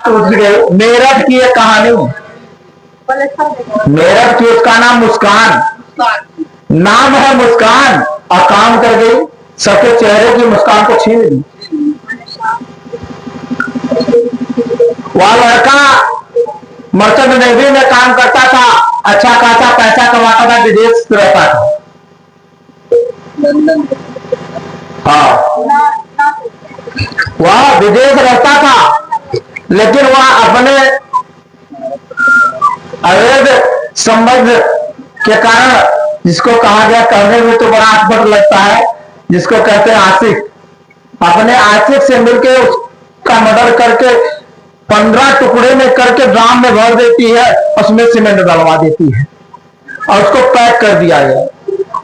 मेरठ की एक कहानी, मेरठ की उसका नाम मुस्कान, नाम है मुस्कान, और काम कर गई, सबके चेहरे की मुस्कान को छीन ली। वह लड़का मर्चेंट नेवी में काम करता था, अच्छा खासा पैसा कमाता था, विदेश रहता था। हाँ, वह विदेश रहता था, लेकिन वह अपने अवैध संबंध के कारण, जिसको कहा गया, कहने में तो बड़ा अटपट लगता है, जिसको कहते हैं आशिक, अपने आशिक से मिलकर उसका मर्डर करके 15 टुकड़े में करके ड्राम में भर देती है, उसमें सीमेंट डलवा देती है और उसको पैक कर दिया गया।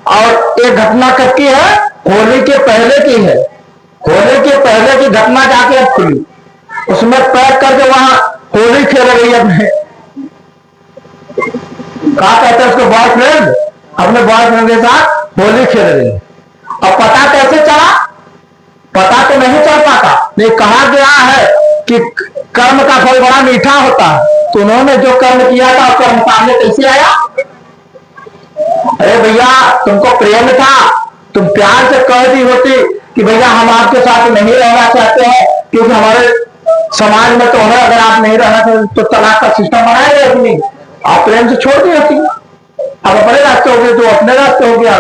और एक घटना कब की है? होली के पहले की है। होली के पहले की घटना जाके अब खुली, उसमें पैक करके वहां होली खेल रही है अपने, कहा कहते हैं उसको, बॉयफ्रेंड, अपने बॉयफ्रेंड के साथ होली खेल रही है। और पता कैसे चला? पता तो नहीं चल पाता, नहीं, कहा गया है कि कर्म का फल बड़ा मीठा होता है, तो उन्होंने जो कर्म किया था उसका सामने कैसे आया? अरे भैया, तुमको प्रेम था, तुम प्यार से कह दी होती कि भैया हम आपके साथ नहीं रहना चाहते हैं, क्योंकि हमारे समाज में तो है, अगर आप नहीं रहना चाहते तो तलाक का सिस्टम बनाया गया कि नहीं, आप प्रेम से छोड़ दी होती। अब अपने रास्ते हो गए तो अपने रास्ते हो गया,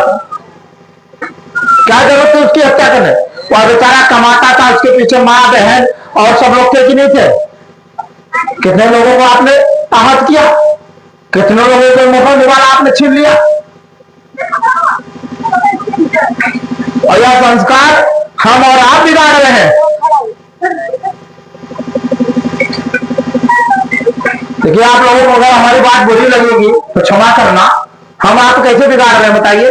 क्या जरूरत थी उसकी हत्या करने? वह बेचारा कमाता था, उसके पीछे माँ बहन और सब लोग थे कि नहीं थे? कितने लोगों को आपने आहत किया, कितने लोगों को मुखर निवाला आपने छीन लिया। और यह संस्कार हम और आप बिगाड़ रहे हैं। देखिए, आप लोगों को अगर हमारी बात बुरी लगेगी तो क्षमा करना, हम आप कैसे बिगाड़ रहे हैं बताइए?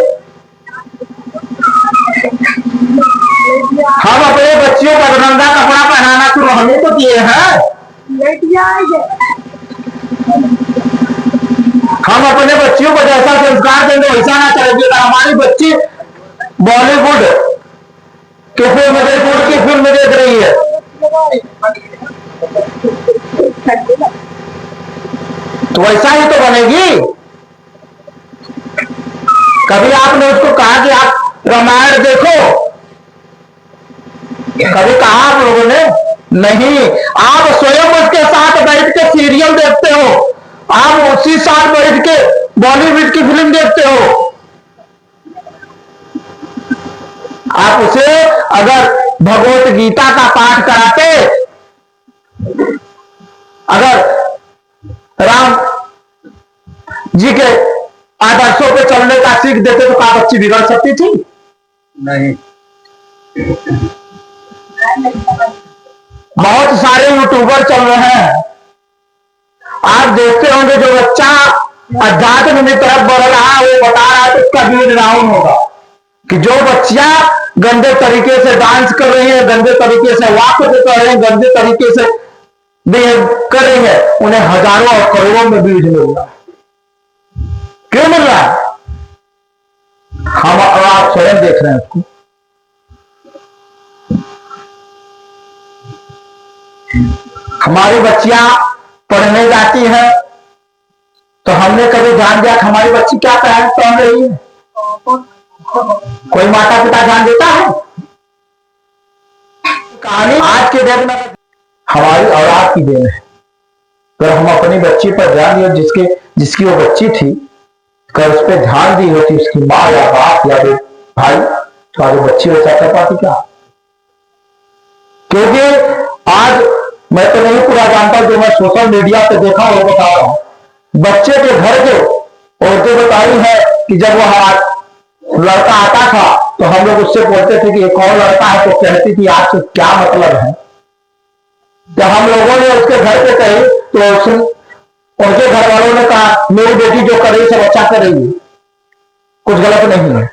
हम अपने बच्चियों को गंदा कपड़ा पहनाना शुरू हमें तो किए हैं। हम अपने बच्चियों को जैसा संस्कार देंगे वैसा ना करेंगे। हमारी बच्ची बॉलीवुड के फिल्म की फिल्म देख रही है, तो वैसा ही तो बनेगी। कभी आपने उसको कहा कि आप रामायण देखो? कभी कहा आप लोगों ने? नहीं। आप स्वयं उसके साथ बैठ के सीरियल देखते हो, आप उसी साथ बैठ के बॉलीवुड की फिल्म देखते हो। आप उसे अगर भगवत गीता का पाठ कराते, अगर राम जी के आदर्शों पे चलने का सीख देते, तो क्या बच्ची बिगड़ सकती थी? नहीं। बहुत सारे यूट्यूबर चल रहे हैं, आप देखते होंगे, जो बच्चा अध्यात्म की तरफ बढ़ रहा है, वो बता रहा है तो उसका व्यू डाउन होगा, कि जो बच्चियां गंदे तरीके से डांस कर रही है, गंदे तरीके से वाक कर रहे हैं, गंदे तरीके से बिहेव कर रही है, उन्हें हजारों और करोड़ों में व्यूज मिल रहा है। क्यों मिल रहा है? हम और आप स्वयं देख रहे हैं उसको। हमारी बच्चियां पढ़ने जाती है, तो हमने कभी ध्यान दिया कि हमारी बच्ची क्या पढ़ रही है? कोई माता पिता ध्यान देता है? कहानी आज के डेट में हमारी औलाद की देन है। अगर हम अपनी बच्ची पर ध्यान दिए, जिसकी वो बच्ची थी, अगर उस पर ध्यान दी होती उसकी माँ या बाप या भाई, तो आज बच्ची वैसा कर पाती क्या? क्योंकि आज मैं तो नहीं पूरा जानता, जो मैं सोशल मीडिया पे देखा वो बता रहा हूं। बच्चे के घर के औरतें बताई है कि जब वह लड़का आता था तो हम लोग उससे बोलते थे कि ये कौन लड़का है, तो कहती थी आपसे क्या मतलब है। जब हम लोगों ने उसके घर पे कही तो उनके घर वालों ने कहा मेरी बेटी जो कर रही है सब अच्छा कर रही है, कुछ गलत नहीं है।